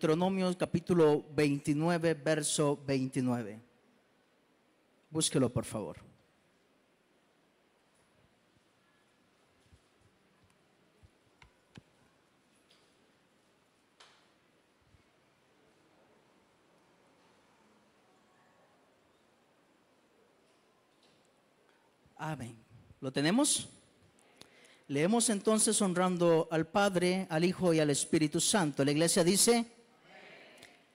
Deuteronomio capítulo 29, verso 29. Búsquelo, por favor. Amén. ¿Lo tenemos? Leemos entonces honrando al Padre, al Hijo y al Espíritu Santo. La iglesia dice: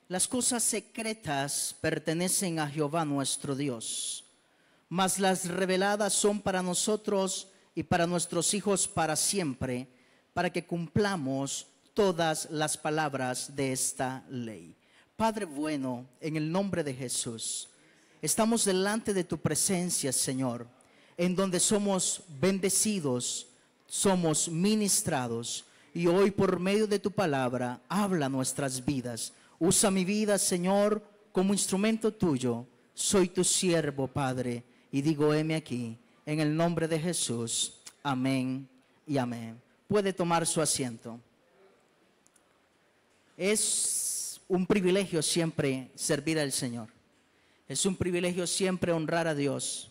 las cosas secretas pertenecen a Jehová nuestro Dios, mas las reveladas son para nosotros y para nuestros hijos para siempre, para que cumplamos todas las palabras de esta ley. Padre bueno, en el nombre de Jesús, estamos delante de tu presencia, Señor, en donde somos bendecidos, somos ministrados, y hoy por medio de tu palabra habla nuestras vidas. Usa mi vida, Señor, como instrumento tuyo. Soy tu siervo, Padre, y digo, heme aquí, en el nombre de Jesús. Amén y amén. Puede tomar su asiento. Es un privilegio siempre servir al Señor. Es un privilegio siempre honrar a Dios.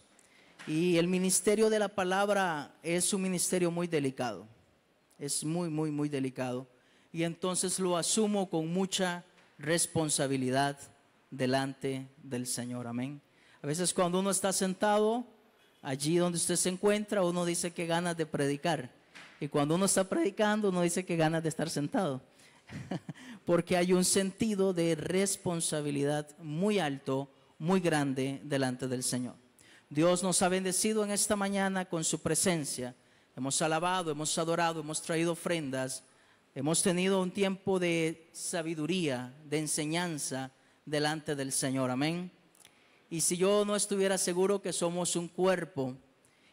Y el ministerio de la palabra es un ministerio muy delicado. Es muy delicado. Y entonces lo asumo con mucha responsabilidad delante del Señor. Amén. A veces cuando uno está sentado allí donde usted se encuentra, uno dice que ganas de predicar. Y cuando uno está predicando, uno dice que ganas de estar sentado. Porque hay un sentido de responsabilidad muy alto, muy grande delante del Señor. Dios nos ha bendecido en esta mañana con su presencia. Hemos alabado, hemos adorado, hemos traído ofrendas. Hemos tenido un tiempo de sabiduría, de enseñanza delante del Señor. Amén. Y si yo no estuviera seguro que somos un cuerpo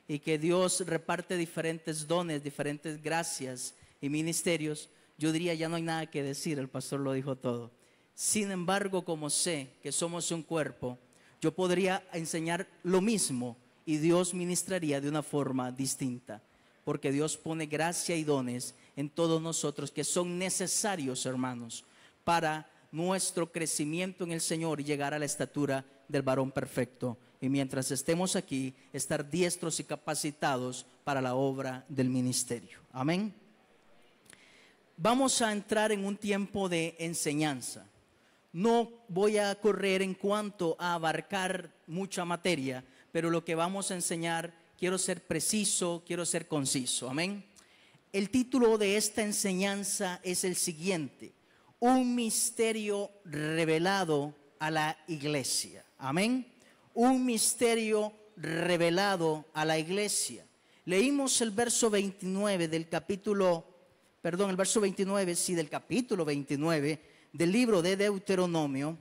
y que Dios reparte diferentes dones, diferentes gracias y ministerios, yo diría ya no hay nada que decir, el pastor lo dijo todo. Sin embargo, como sé que somos un cuerpo, yo podría enseñar lo mismo y Dios ministraría de una forma distinta, porque Dios pone gracia y dones en todos nosotros que son necesarios, hermanos, para nuestro crecimiento en el Señor y llegar a la estatura del varón perfecto. Y mientras estemos aquí, estar diestros y capacitados para la obra del ministerio. Amén. Vamos a entrar en un tiempo de enseñanza. No voy a correr en cuanto a abarcar mucha materia, pero lo que vamos a enseñar, quiero ser preciso, quiero ser conciso. Amén. El título de esta enseñanza es el siguiente: un misterio revelado a la iglesia. Amén. Un misterio revelado a la iglesia. Leímos el verso 29 del capítulo, el verso 29, sí, del capítulo 29 del libro de Deuteronomio,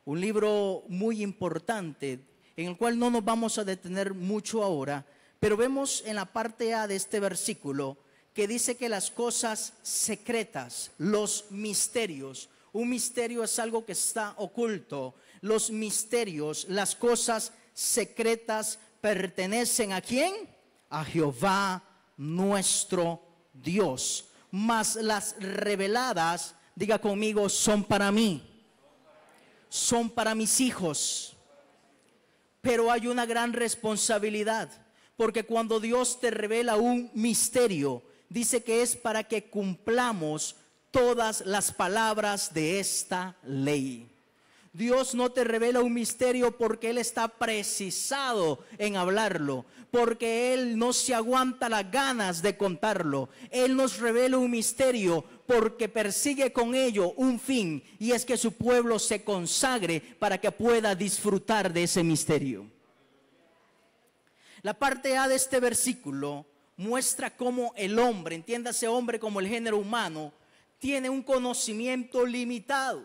un libro muy importante en el cual no nos vamos a detener mucho ahora, pero vemos en la parte A de este versículo que dice que las cosas secretas, los misterios, un misterio es algo que está oculto, los misterios, las cosas secretas pertenecen ¿a quién? A Jehová nuestro Dios, mas las reveladas, diga conmigo, son para mí, son para mis hijos. Pero hay una gran responsabilidad, porque cuando Dios te revela un misterio, dice que es para que cumplamos todas las palabras de esta ley. Dios no te revela un misterio porque Él está precisado en hablarlo, porque Él no se aguanta las ganas de contarlo. Él nos revela un misterio porque persigue con ello un fin, y es que su pueblo se consagre para que pueda disfrutar de ese misterio. La parte A de este versículo muestra cómo el hombre, entiéndase hombre como el género humano, tiene un conocimiento limitado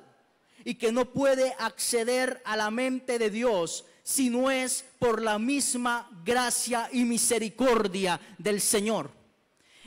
y que no puede acceder a la mente de Dios si no es por la misma gracia y misericordia del Señor.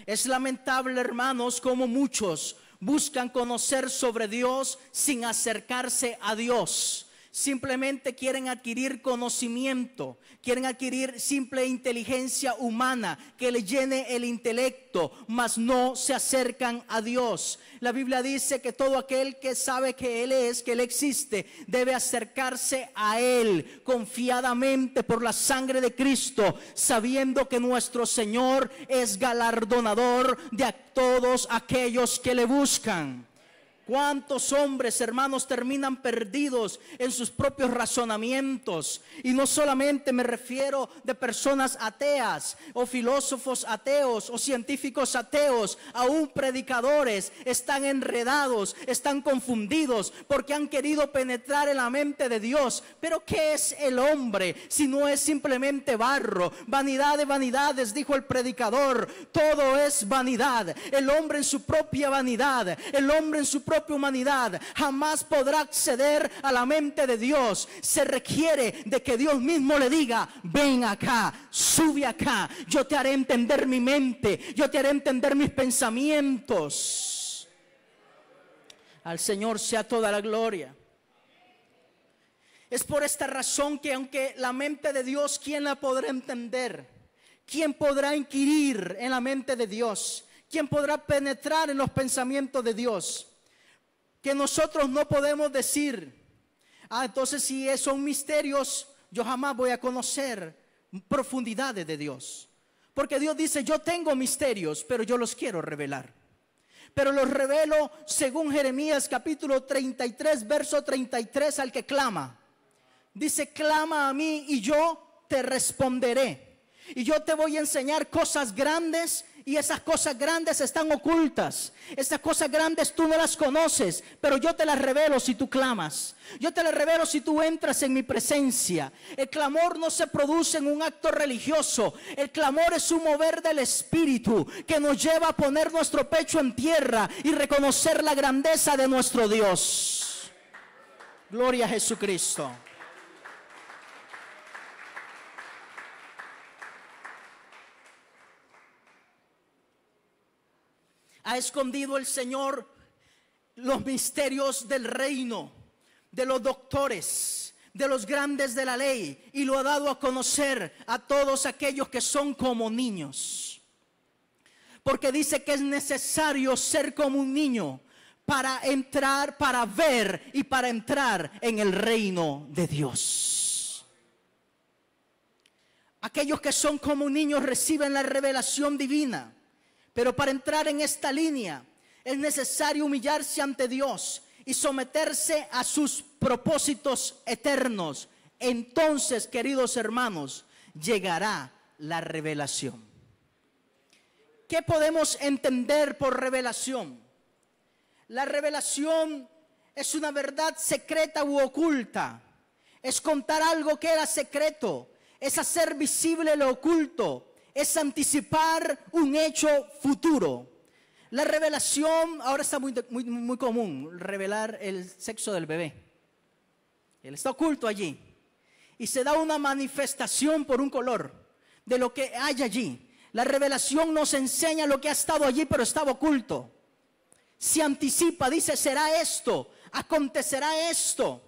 Es lamentable, hermanos, como muchos buscan conocer sobre Dios sin acercarse a Dios, Simplemente quieren adquirir conocimiento, quieren adquirir simple inteligencia humana que le llene el intelecto, mas no se acercan a Dios. La Biblia dice que todo aquel que sabe que Él es, que Él existe, debe acercarse a Él confiadamente por la sangre de Cristo, sabiendo que nuestro Señor es galardonador de todos aquellos que le buscan. ¿Cuántos hombres, hermanos, terminan perdidos en sus propios razonamientos? Y no solamente me refiero de personas ateas o filósofos ateos o científicos ateos, aún predicadores están enredados, están confundidos porque han querido penetrar en la mente de Dios. Pero ¿qué es el hombre si no es simplemente barro? Vanidad de vanidades, dijo el predicador, todo es vanidad. El hombre en su propia vanidad, el hombre en su propia humanidad jamás podrá acceder a la mente de Dios. Se requiere de que Dios mismo le diga: ven acá, sube acá, yo te haré entender mi mente, yo te haré entender mis pensamientos. Al Señor sea toda la gloria. Es por esta razón que aunque la mente de Dios, ¿quién la podrá entender? ¿Quién podrá inquirir en la mente de Dios? ¿Quién podrá penetrar en los pensamientos de Dios? Que nosotros no podemos decir: entonces si son misterios, yo jamás voy a conocer profundidades de Dios. Porque Dios dice: yo tengo misterios, pero yo los quiero revelar. Pero los revelo según Jeremías capítulo 33, verso 33, al que clama. Dice: clama a mí y yo te responderé. Y yo te voy a enseñar cosas grandes. Y esas cosas grandes están ocultas. Esas cosas grandes tú no las conoces, pero yo te las revelo si tú clamas. Yo te las revelo si tú entras en mi presencia. El clamor no se produce en un acto religioso. El clamor es un mover del Espíritu que nos lleva a poner nuestro pecho en tierra y reconocer la grandeza de nuestro Dios. Gloria a Jesucristo. Ha escondido el Señor los misterios del reino, de los doctores, de los grandes de la ley, y lo ha dado a conocer a todos aquellos que son como niños. Porque dice que es necesario ser como un niño para entrar, para ver y para entrar en el reino de Dios. Aquellos que son como niños reciben la revelación divina. Pero para entrar en esta línea es necesario humillarse ante Dios y someterse a sus propósitos eternos. Entonces, queridos hermanos, llegará la revelación. ¿Qué podemos entender por revelación? La revelación es una verdad secreta u oculta. Es contar algo que era secreto. Es hacer visible lo oculto. Es anticipar un hecho futuro. La revelación, ahora está muy común, revelar el sexo del bebé. Él está oculto allí. Y se da una manifestación por un color de lo que hay allí. La revelación nos enseña lo que ha estado allí, pero estaba oculto. Se anticipa, dice: será esto, acontecerá esto.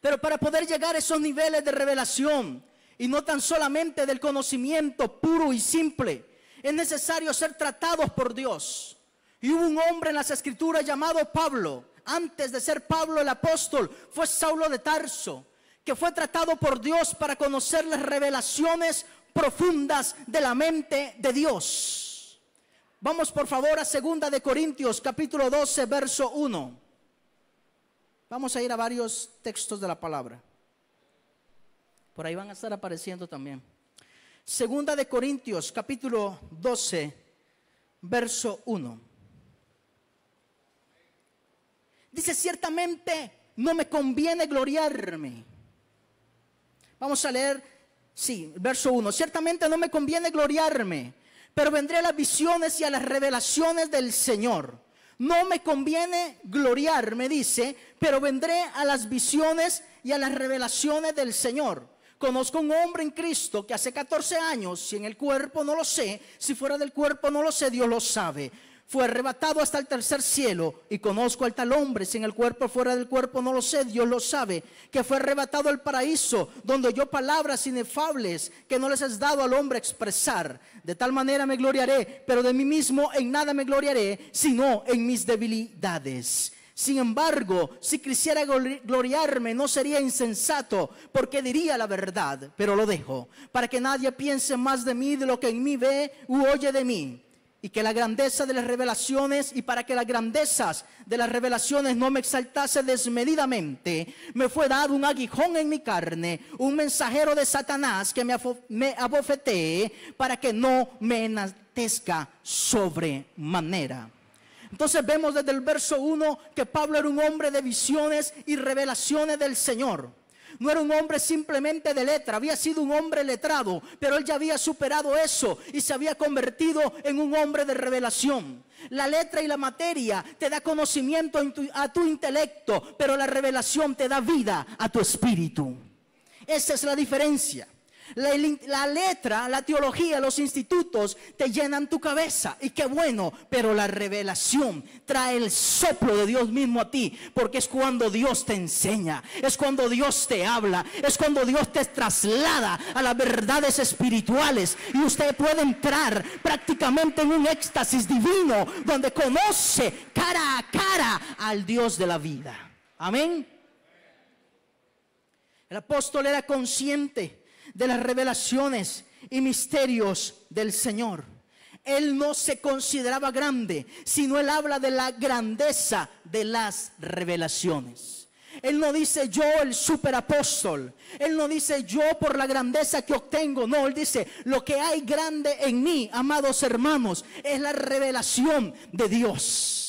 Pero para poder llegar a esos niveles de revelación, y no tan solamente del conocimiento puro y simple, es necesario ser tratados por Dios. Y hubo un hombre en las Escrituras llamado Pablo. Antes de ser Pablo el apóstol, fue Saulo de Tarso, que fue tratado por Dios para conocer las revelaciones profundas de la mente de Dios. Vamos por favor a 2 de Corintios capítulo 12, verso 1. Vamos a ir a varios textos de la palabra. Por ahí van a estar apareciendo también. 2 de Corintios capítulo 12, verso 1. Dice: ciertamente no me conviene gloriarme. Vamos a leer, verso 1. Ciertamente no me conviene gloriarme, pero vendré a las visiones y a las revelaciones del Señor. No me conviene gloriarme, dice, pero vendré a las visiones y a las revelaciones del Señor. Conozco un hombre en Cristo que hace 14 años, si en el cuerpo no lo sé, si fuera del cuerpo no lo sé, Dios lo sabe. fue arrebatado hasta el tercer cielo, y conozco al tal hombre, si en el cuerpo o fuera del cuerpo no lo sé, Dios lo sabe, que fue arrebatado al paraíso, donde oyó palabras inefables que no les es dado al hombre expresar. De tal manera me gloriaré, pero de mí mismo en nada me gloriaré, sino en mis debilidades. Sin embargo, si quisiera gloriarme, no sería insensato, porque diría la verdad, pero lo dejo, para que nadie piense más de mí de lo que en mí ve u oye de mí. Y que la grandeza de las revelaciones, y para que las grandezas de las revelaciones no me exaltase desmedidamente, me fue dado un aguijón en mi carne, un mensajero de Satanás que me abofetee, para que no me enaltezca sobremanera. Entonces vemos desde el verso 1 que Pablo era un hombre de visiones y revelaciones del Señor. No era un hombre simplemente de letra, había sido un hombre letrado, pero él ya había superado eso y se había convertido en un hombre de revelación. La letra y la materia te da conocimiento a tu intelecto, pero la revelación te da vida a tu espíritu. Esa es la diferencia. La letra, la teología, los institutos te llenan tu cabeza, y qué bueno, pero la revelación trae el soplo de Dios mismo a ti, porque es cuando Dios te enseña, es cuando Dios te habla, es cuando Dios te traslada a las verdades espirituales, y usted puede entrar prácticamente en un éxtasis divino donde conoce cara a cara al Dios de la vida. Amén. El apóstol era consciente de las revelaciones y misterios del Señor. Él no se consideraba grande, sino él habla de la grandeza de las revelaciones. Él no dice yo el superapóstol, él no dice yo por la grandeza que obtengo, no, él dice lo que hay grande en mí, amados hermanos, es la revelación de Dios.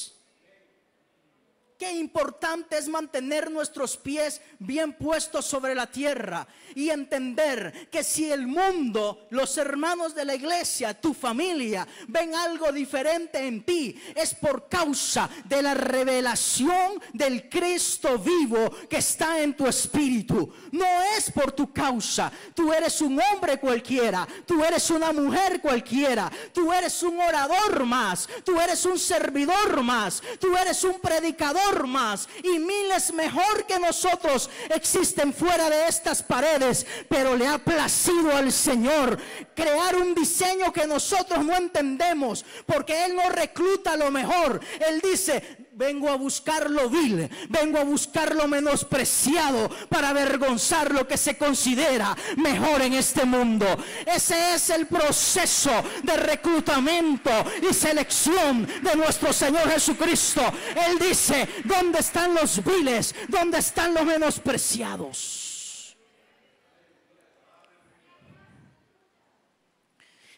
Qué importante es mantener nuestros pies bien puestos sobre la tierra y entender que si el mundo, los hermanos de la iglesia, tu familia, ven algo diferente en ti, es por causa de la revelación del Cristo vivo que está en tu espíritu. No es por tu causa. Tú eres un hombre cualquiera, tú eres una mujer cualquiera, tú eres un orador más, tú eres un servidor más, tú eres un predicador más, y miles mejor que nosotros existen fuera de estas paredes, pero le ha placido al Señor crear un diseño que nosotros no entendemos, porque Él no recluta lo mejor. Él dice: vengo a buscar lo vil, vengo a buscar lo menospreciado para avergonzar lo que se considera mejor en este mundo. Ese es el proceso de reclutamiento y selección de nuestro Señor Jesucristo. Él dice: ¿dónde están los viles? ¿Dónde están los menospreciados?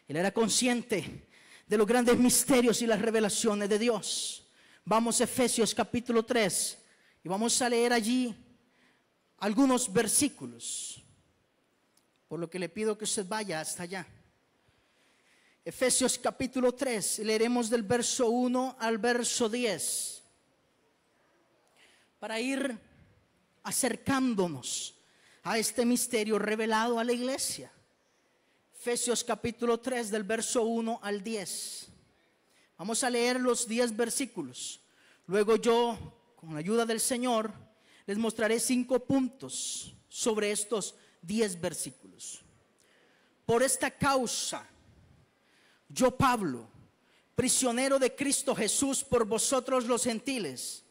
Él era consciente de los grandes misterios y las revelaciones de Dios. Vamos a Efesios capítulo 3 y vamos a leer allí algunos versículos, por lo que le pido que usted vaya hasta allá. Efesios capítulo 3, leeremos del verso 1 al verso 10, para ir acercándonos a este misterio revelado a la iglesia. Efesios capítulo 3 del verso 1 al 10. Vamos a leer los 10 versículos. Luego yo, con la ayuda del Señor, les mostraré 5 puntos sobre estos 10 versículos. Por esta causa, yo Pablo, prisionero de Cristo Jesús por vosotros los gentiles,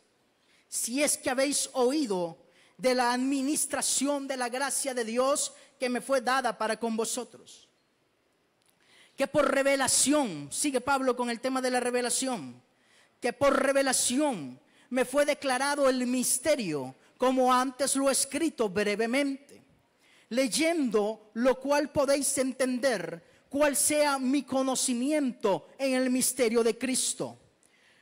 si es que habéis oído de la administración de la gracia de Dios que me fue dada para con vosotros, que por revelación, sigue Pablo con el tema de la revelación, que por revelación me fue declarado el misterio, como antes lo he escrito brevemente, leyendo lo cual podéis entender cuál sea mi conocimiento en el misterio de Cristo,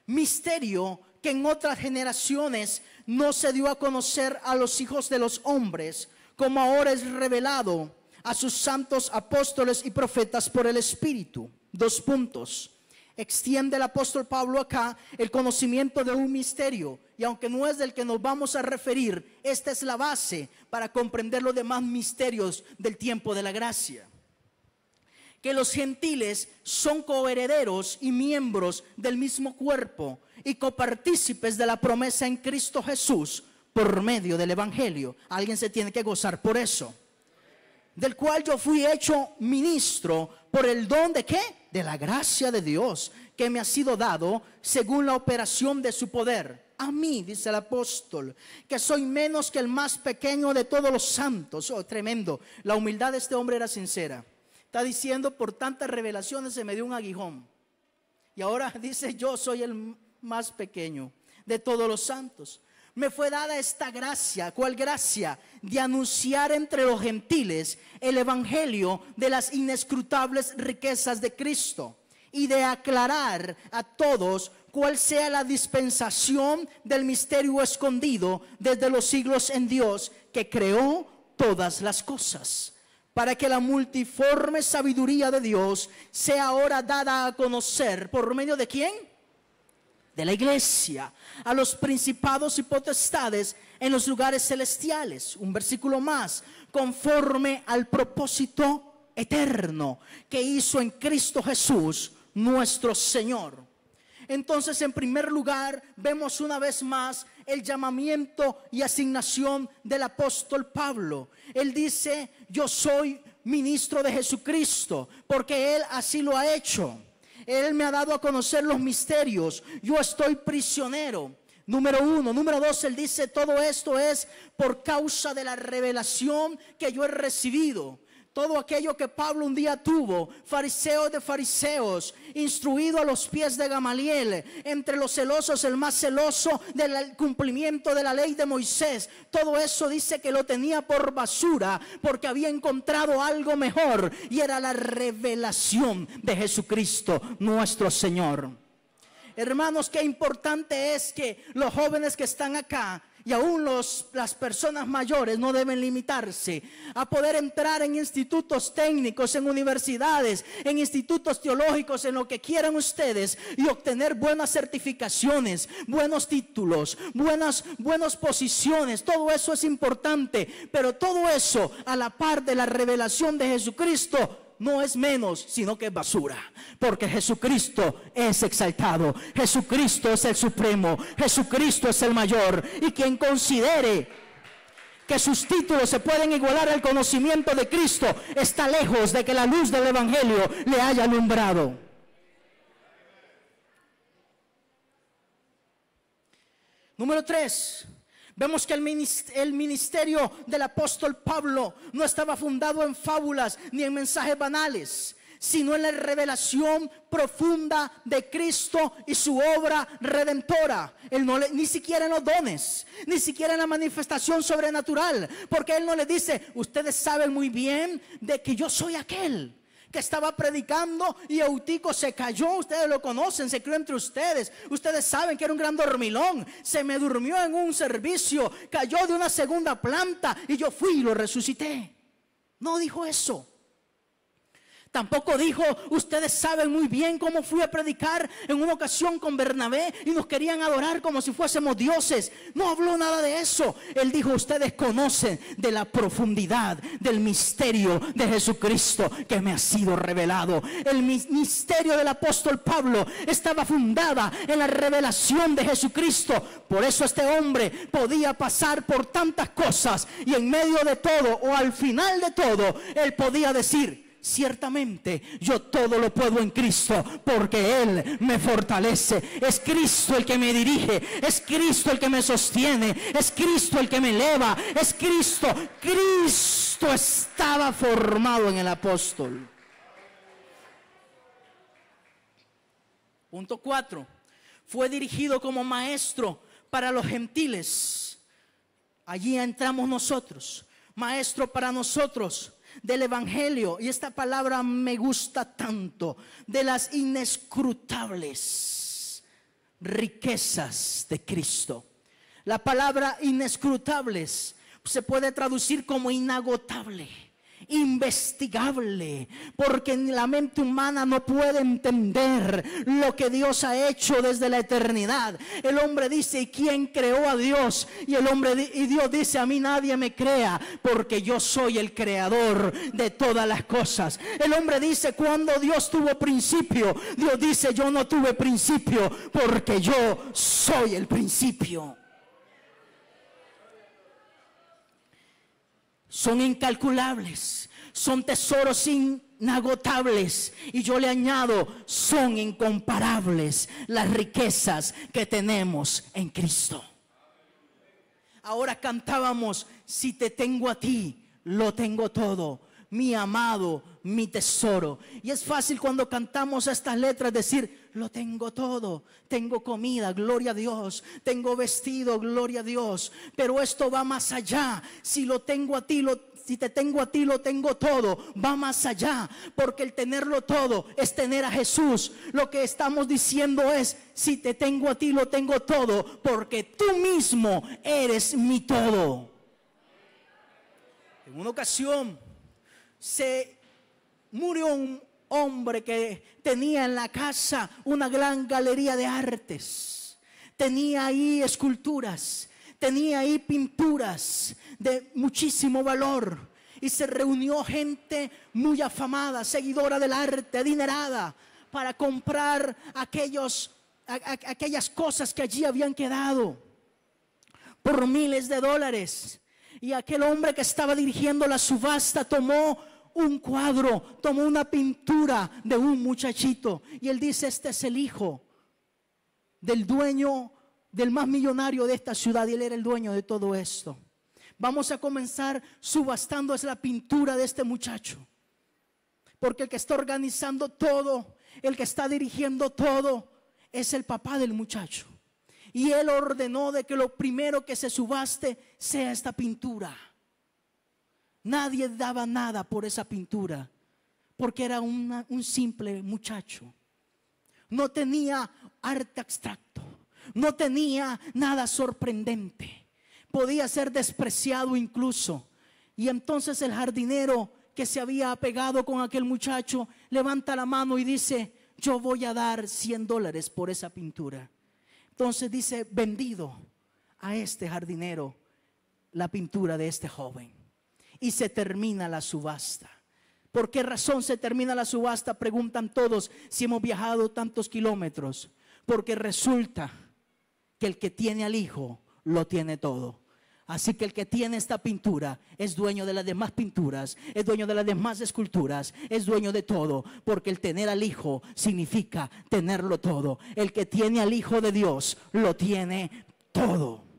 misterio que en otras generaciones no se dio a conocer a los hijos de los hombres, como ahora es revelado a sus santos apóstoles y profetas por el Espíritu. 2 puntos. Extiende el apóstol Pablo acá el conocimiento de un misterio, y aunque no es del que nos vamos a referir, esta es la base para comprender los demás misterios del tiempo de la gracia. que los gentiles son coherederos y miembros del mismo cuerpo y copartícipes de la promesa en Cristo Jesús por medio del evangelio. Alguien se tiene que gozar por eso. Del cual yo fui hecho ministro por el don de ¿qué? De la gracia de Dios que me ha sido dado según la operación de su poder. A mí, dice el apóstol, que soy menos que el más pequeño de todos los santos. Oh, tremendo. La humildad de este hombre era sincera. Está diciendo, por tantas revelaciones se me dio un aguijón. Y ahora dice, yo soy el más pequeño de todos los santos. Me fue dada esta gracia. ¿Cuál gracia? De anunciar entre los gentiles el evangelio de las inescrutables riquezas de Cristo y de aclarar a todos cuál sea la dispensación del misterio escondido desde los siglos en Dios, que creó todas las cosas, para que la multiforme sabiduría de Dios sea ahora dada a conocer. ¿Por medio de quién? De la iglesia, a los principados y potestades en los lugares celestiales. Un versículo más, conforme al propósito eterno que hizo en Cristo Jesús nuestro Señor. Entonces, en primer lugar, vemos una vez más el llamamiento y asignación del apóstol Pablo. Él dice, yo soy ministro de Jesucristo, porque Él así lo ha hecho. Él me ha dado a conocer los misterios. Yo estoy prisionero. Número uno. Número dos, él dice, todo esto es por causa de la revelación que yo he recibido. Todo aquello que Pablo un día tuvo, fariseo de fariseos, instruido a los pies de Gamaliel, entre los celosos el más celoso del cumplimiento de la ley de Moisés. Todo eso dice que lo tenía por basura porque había encontrado algo mejor, y era la revelación de Jesucristo nuestro Señor. Hermanos, qué importante es que los jóvenes que están acá y aún las personas mayores no deben limitarse a poder entrar en institutos técnicos, en universidades, en institutos teológicos, en lo que quieran ustedes, y obtener buenas certificaciones, buenos títulos, buenas posiciones. Todo eso es importante, pero todo eso a la par de la revelación de Jesucristo no es menos, sino que es basura, porque Jesucristo es exaltado, Jesucristo es el supremo, Jesucristo es el mayor, y quien considere que sus títulos se pueden igualar al conocimiento de Cristo está lejos de que la luz del evangelio le haya alumbrado. Número 3. Vemos que el ministerio del apóstol Pablo no estaba fundado en fábulas ni en mensajes banales, sino en la revelación profunda de Cristo y su obra redentora. Él no ni siquiera en los dones, ni siquiera en la manifestación sobrenatural, porque Él no le dice, ustedes saben muy bien de que yo soy aquel que estaba predicando y Eutico se cayó. Ustedes lo conocen, se crió entre ustedes. Ustedes saben que era un gran dormilón. Se me durmió en un servicio, cayó de una segunda planta y yo fui y lo resucité. No dijo eso. Tampoco dijo, ustedes saben muy bien cómo fui a predicar en una ocasión con Bernabé y nos querían adorar como si fuésemos dioses. No habló nada de eso. Él dijo, ustedes conocen de la profundidad del misterio de Jesucristo que me ha sido revelado. El misterio del apóstol Pablo estaba fundada en la revelación de Jesucristo. Por eso este hombre podía pasar por tantas cosas, y en medio de todo, o al final de todo, él podía decir, ciertamente yo todo lo puedo en Cristo, porque Él me fortalece. Es Cristo el que me dirige, es Cristo el que me sostiene, es Cristo el que me eleva, es Cristo. Cristo estaba formado en el apóstol. Punto 4. Fue dirigido como maestro para los gentiles. Allí entramos nosotros, maestro para nosotros del evangelio, y esta palabra me gusta tanto, de las inescrutables riquezas de Cristo. La palabra inescrutables se puede traducir como inagotable, investigable, porque la mente humana no puede entender lo que Dios ha hecho desde la eternidad. El hombre dice: ¿y quién creó a Dios? Y Dios dice: a mí nadie me crea, porque yo soy el creador de todas las cosas. El hombre dice: cuando Dios tuvo principio, Dios dice: yo no tuve principio, porque yo soy el principio. Son incalculables, son tesoros inagotables, y yo le añado: son incomparables las riquezas que tenemos en Cristo. Ahora cantábamos: si te tengo a ti, lo tengo todo, mi amado, mi tesoro. Y es fácil cuando cantamos estas letras decir: lo tengo todo, tengo comida, gloria a Dios, tengo vestido, gloria a Dios. Pero esto va más allá. Si te tengo a ti, lo tengo todo. Va más allá, porque el tenerlo todo es tener a Jesús. Lo que estamos diciendo es: si te tengo a ti, lo tengo todo, porque tú mismo eres mi todo. En una ocasión se murió un hombre que tenía en la casa una gran galería de artes. Tenía ahí esculturas, tenía ahí pinturas de muchísimo valor. Y se reunió gente muy afamada, seguidora del arte, adinerada, para comprar aquellas cosas que allí habían quedado por miles de dólares. Y aquel hombre que estaba dirigiendo la subasta tomó un cuadro, tomó una pintura de un muchachito, y él dice: este es el hijo del dueño, del más millonario de esta ciudad, y él era el dueño de todo esto. Vamos a comenzar subastando es la pintura de este muchacho, porque el que está organizando todo, el que está dirigiendo todo, es el papá del muchacho. Y él ordenó de que lo primero que se subaste sea esta pintura. Nadie daba nada por esa pintura, porque era un simple muchacho. No tenía arte abstracto, no tenía nada sorprendente, podía ser despreciado incluso. Y entonces el jardinero que se había apegado con aquel muchacho levanta la mano y dice: yo voy a dar $100 por esa pintura. Entonces dice: vendido a este jardinero la pintura de este joven. Y se termina la subasta. ¿Por qué razón se termina la subasta? Preguntan todos, si hemos viajado tantos kilómetros. Porque resulta que el que tiene al Hijo lo tiene todo. Así que el que tiene esta pintura es dueño de las demás pinturas, es dueño de las demás esculturas, es dueño de todo. Porque el tener al Hijo significa tenerlo todo. El que tiene al Hijo de Dios lo tiene todo.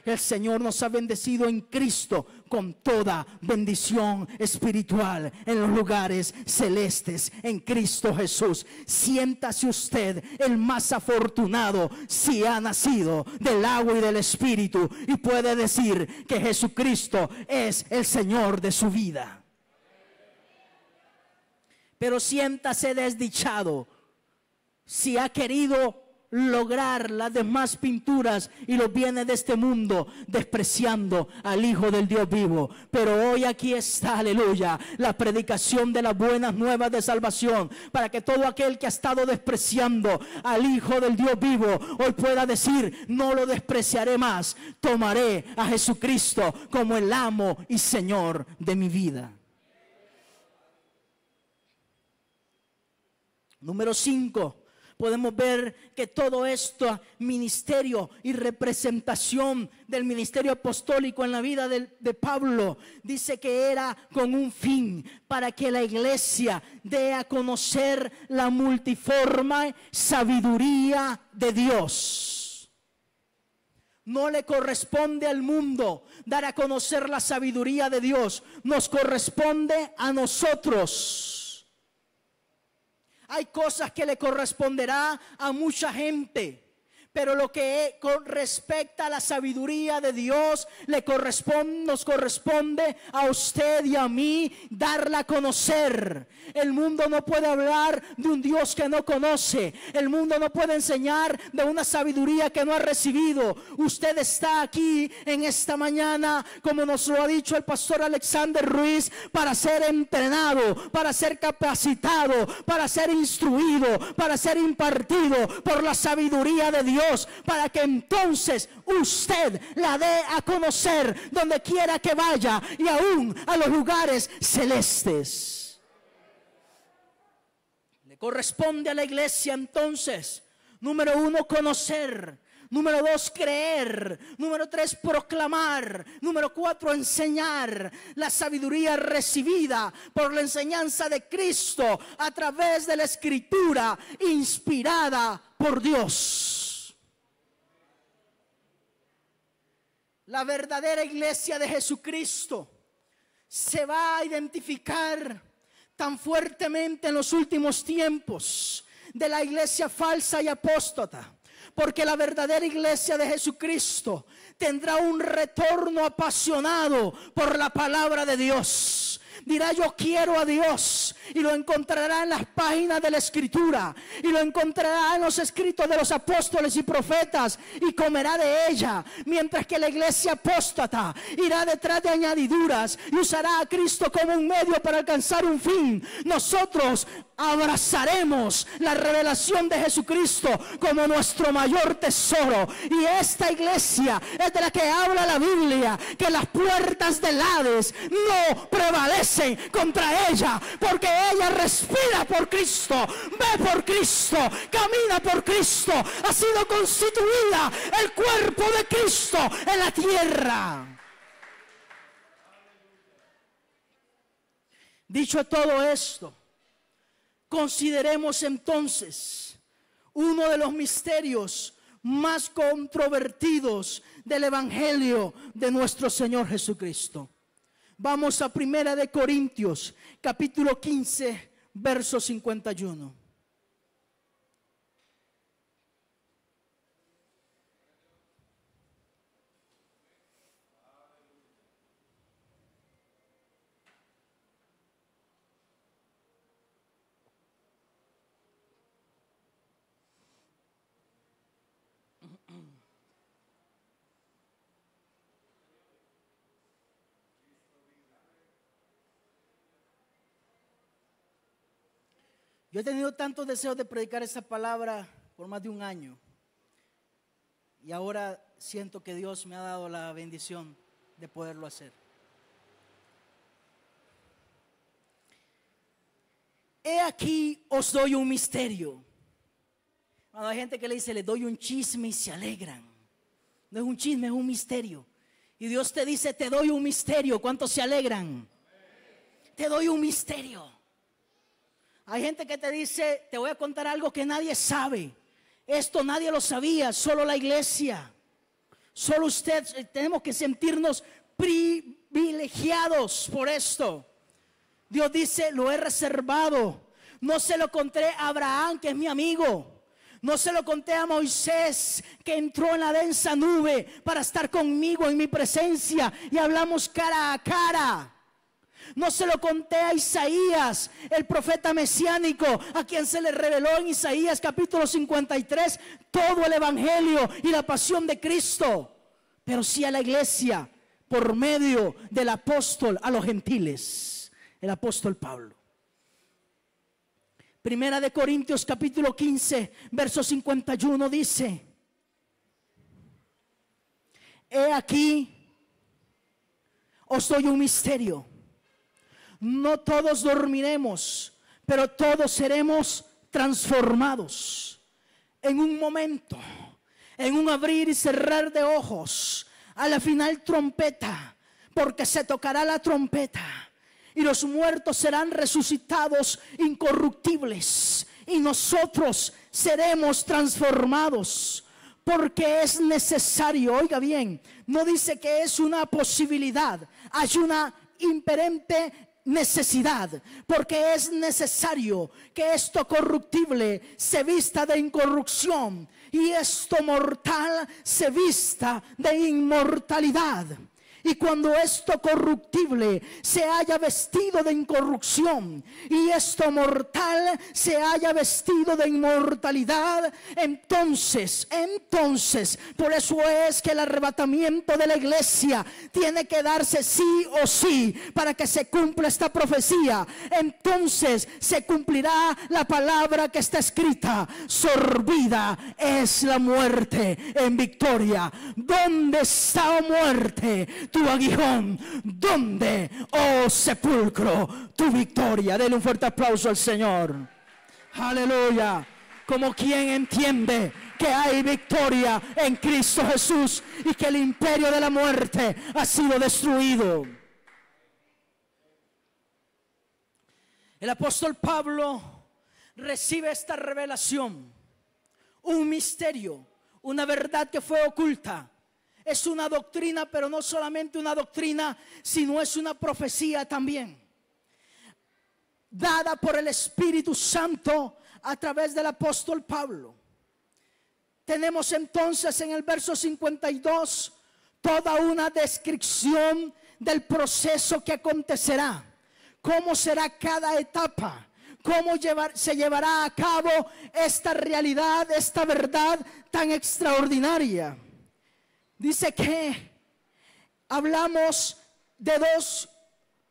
El Señor nos ha bendecido en Cristo con toda bendición espiritual en los lugares celestes en Cristo Jesús. Siéntase usted el más afortunado si ha nacido del agua y del Espíritu y puede decir que Jesucristo es el Señor de su vida. Pero siéntase desdichado si ha querido lograr las demás pinturas y los bienes de este mundo, despreciando al Hijo del Dios vivo. Pero hoy aquí está, aleluya, la predicación de las buenas nuevas de salvación, para que todo aquel que ha estado despreciando al Hijo del Dios vivo hoy pueda decir: no lo despreciaré más, tomaré a Jesucristo como el amo y Señor de mi vida. Número 5. Podemos ver que todo esto, ministerio y representación del ministerio apostólico en la vida de Pablo, dice que era con un fin, para que la iglesia dé a conocer la multiforme sabiduría de Dios. No le corresponde al mundo dar a conocer la sabiduría de Dios, nos corresponde a nosotros. Hay cosas que le corresponderá a mucha gente, Pero lo que con respecta a la sabiduría de Dios nos corresponde a usted y a mí darla a conocer. El mundo no puede hablar de un Dios que no conoce. El mundo no puede enseñar de una sabiduría que no ha recibido. Usted está aquí en esta mañana, como nos lo ha dicho el pastor Alexander Ruiz, para ser entrenado, para ser capacitado, para ser instruido, para ser impartido por la sabiduría de Dios, para que entonces usted la dé a conocer donde quiera que vaya y aún a los lugares celestes. Le corresponde a la iglesia entonces, número 1, conocer. Número 2, creer. Número 3, proclamar. Número 4, enseñar. La sabiduría recibida por la enseñanza de Cristo a través de la Escritura inspirada por Dios. La verdadera iglesia de Jesucristo se va a identificar tan fuertemente en los últimos tiempos de la iglesia falsa y apóstata, porque la verdadera iglesia de Jesucristo tendrá un retorno apasionado por la palabra de Dios. Dirá: yo quiero a Dios, y lo encontrará en las páginas de la Escritura, y lo encontrará en los escritos de los apóstoles y profetas, y comerá de ella. Mientras que la iglesia apóstata irá detrás de añadiduras y usará a Cristo como un medio para alcanzar un fin. Nosotros abrazaremos la revelación de Jesucristo como nuestro mayor tesoro, y esta iglesia es de la que habla la Biblia, que las puertas del Hades no prevalecen contra ella, porque ella respira por Cristo, ve por Cristo, camina por Cristo, ha sido constituida el cuerpo de Cristo en la tierra. Dicho todo esto, consideremos entonces uno de los misterios más controvertidos del Evangelio de nuestro Señor Jesucristo. Vamos a 1 Corintios, capítulo 15, verso 51. Yo he tenido tantos deseos de predicar esa palabra por más de un año, y ahora siento que Dios me ha dado la bendición de poderlo hacer. He aquí os doy un misterio. Cuando hay gente que le dice: les doy un chisme, y se alegran. No es un chisme, es un misterio. Y Dios te dice: te doy un misterio. ¿Cuántos se alegran? Te doy un misterio. Hay gente que te dice: te voy a contar algo que nadie sabe. Esto nadie lo sabía, solo la iglesia. Solo usted. Tenemos que sentirnos privilegiados por esto. Dios dice: lo he reservado. No se lo conté a Abraham, que es mi amigo. No se lo conté a Moisés, que entró en la densa nube para estar conmigo en mi presencia, y hablamos cara a cara. No se lo conté a Isaías, el profeta mesiánico, a quien se le reveló en Isaías capítulo 53 todo el evangelio y la pasión de Cristo, pero sí a la iglesia por medio del apóstol a los gentiles, el apóstol Pablo. 1 Corintios capítulo 15, verso 51 dice: he aquí os doy un misterio. No todos dormiremos, pero todos seremos transformados en un momento, en un abrir y cerrar de ojos, a la final trompeta, porque se tocará la trompeta, y los muertos serán resucitados incorruptibles, y nosotros seremos transformados. Porque es necesario, oiga bien, no dice que es una posibilidad, hay una imperante necesidad, porque es necesario que esto corruptible se vista de incorrupción y esto mortal se vista de inmortalidad. Y cuando esto corruptible se haya vestido de incorrupción y esto mortal se haya vestido de inmortalidad, entonces, por eso es que el arrebatamiento de la iglesia tiene que darse sí o sí para que se cumpla esta profecía. Entonces se cumplirá la palabra que está escrita: sorbida es la muerte en victoria. ¿Dónde está, oh muerte, tu aguijón? ¿Dónde, oh sepulcro, tu victoria? Denle un fuerte aplauso al Señor. Aleluya. Como quien entiende que hay victoria en Cristo Jesús y que el imperio de la muerte ha sido destruido. El apóstol Pablo recibe esta revelación, un misterio, una verdad que fue oculta. Es una doctrina, pero no solamente una doctrina, sino es una profecía también, dada por el Espíritu Santo a través del apóstol Pablo. Tenemos entonces en el verso 52 toda una descripción del proceso que acontecerá, cómo será cada etapa, cómo se llevará a cabo esta realidad, esta verdad tan extraordinaria. Dice que hablamos de dos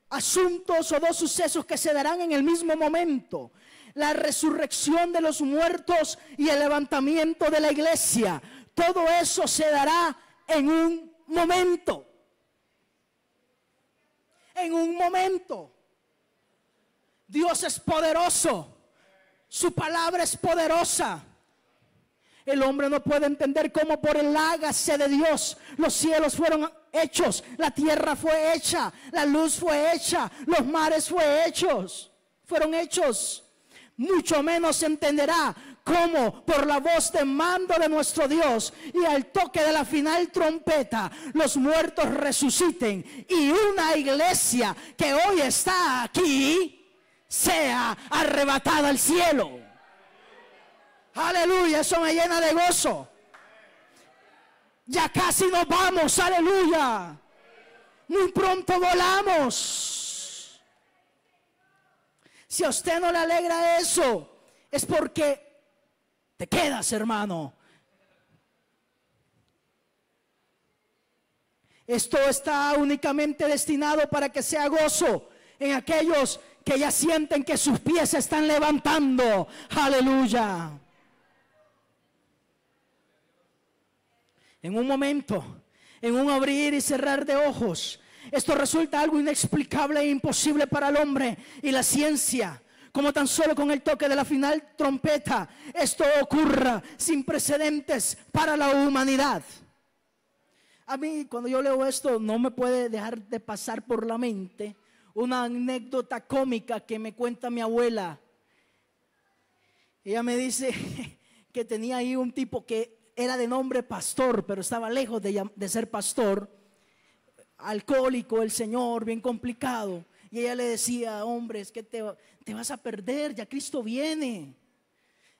asuntos o dos sucesos que se darán en el mismo momento: la resurrección de los muertos y el levantamiento de la iglesia. Todo eso se dará en un momento. En un momento. Dios es poderoso. Su palabra es poderosa. El hombre no puede entender cómo por el hágase de Dios los cielos fueron hechos, la tierra fue hecha, la luz fue hecha, los mares fueron hechos. Mucho menos entenderá cómo por la voz de mando de nuestro Dios y al toque de la final trompeta los muertos resuciten y una iglesia que hoy está aquí sea arrebatada al cielo. Aleluya, eso me llena de gozo. Ya casi nos vamos, aleluya. Muy pronto volamos. Si a usted no le alegra eso, es porque te quedas, hermano. Esto está únicamente destinado para que sea gozo en aquellos que ya sienten que sus pies se están levantando. Aleluya. En un momento, en un abrir y cerrar de ojos, esto resulta algo inexplicable e imposible para el hombre y la ciencia. Como tan solo con el toque de la final trompeta, esto ocurra sin precedentes para la humanidad. A mí, cuando yo leo esto, no me puede dejar de pasar por la mente una anécdota cómica que me cuenta mi abuela. Ella me dice que tenía ahí un tipo que era de nombre pastor, pero estaba lejos de ser pastor, alcohólico el señor, bien complicado. Y ella le decía: hombre, es que te vas a perder, ya Cristo viene.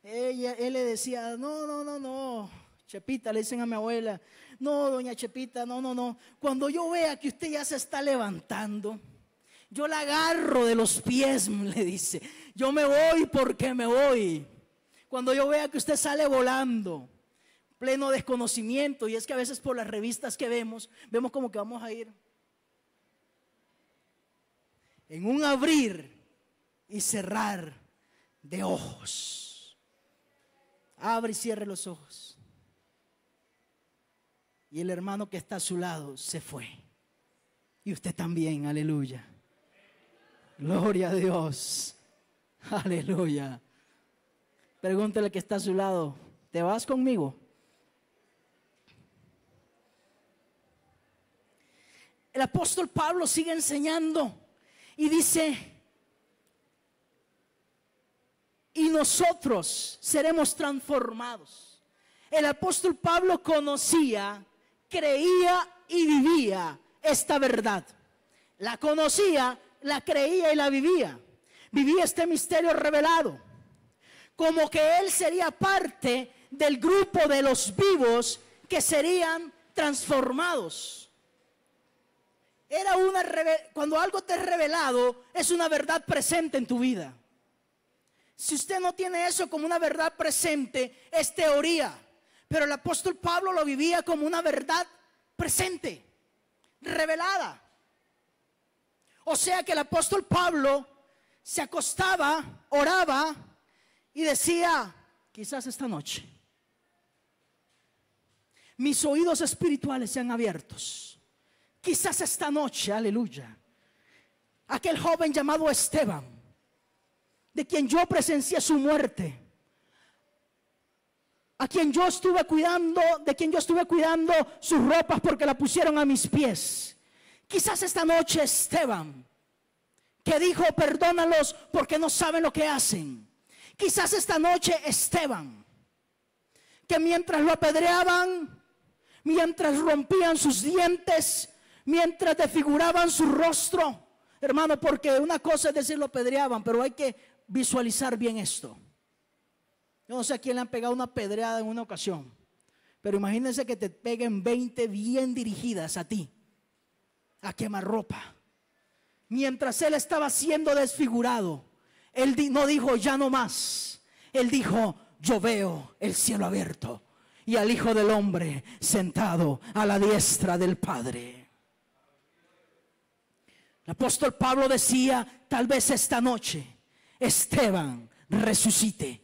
Él le decía: no, Chepita, le dicen a mi abuela, no, doña Chepita, no. Cuando yo vea que usted ya se está levantando, yo la agarro de los pies, le dice. Yo me voy porque me voy. Cuando yo vea que usted sale volando, pleno desconocimiento. Y es que a veces por las revistas que vemos como que vamos a ir en un abrir y cerrar de ojos. Abre y cierre los ojos. Y el hermano que está a su lado se fue. Y usted también, aleluya. Gloria a Dios. Aleluya. Pregúntale al que está a su lado: ¿te vas conmigo? El apóstol Pablo sigue enseñando y dice: y nosotros seremos transformados. El apóstol Pablo conocía, creía y vivía esta verdad. La conocía, la creía y la vivía. Vivía este misterio revelado, como que él sería parte del grupo de los vivos que serían transformados. Cuando algo te es revelado, es una verdad presente en tu vida. Si usted no tiene eso como una verdad presente, es teoría. Pero el apóstol Pablo lo vivía como una verdad presente, revelada. O sea que el apóstol Pablo se acostaba, oraba y decía: quizás esta noche mis oídos espirituales sean abiertos. Quizás esta noche, aleluya, aquel joven llamado Esteban, de quien yo presencié su muerte, a quien yo estuve cuidando, de quien yo estuve cuidando sus ropas porque la pusieron a mis pies. Quizás esta noche Esteban, que dijo: perdónalos porque no saben lo que hacen. Quizás esta noche Esteban, que mientras lo apedreaban, mientras rompían sus dientes, mientras desfiguraban su rostro, hermano, porque una cosa es decir lo apedreaban, pero hay que visualizar bien esto. Yo no sé a quién le han pegado una pedreada en una ocasión, pero imagínense que te peguen 20 bien dirigidas a ti, a quemarropa. Mientras él estaba siendo desfigurado, él no dijo ya no más. Él dijo: yo veo el cielo abierto y al Hijo del Hombre sentado a la diestra del Padre. El apóstol Pablo decía: tal vez esta noche Esteban resucite.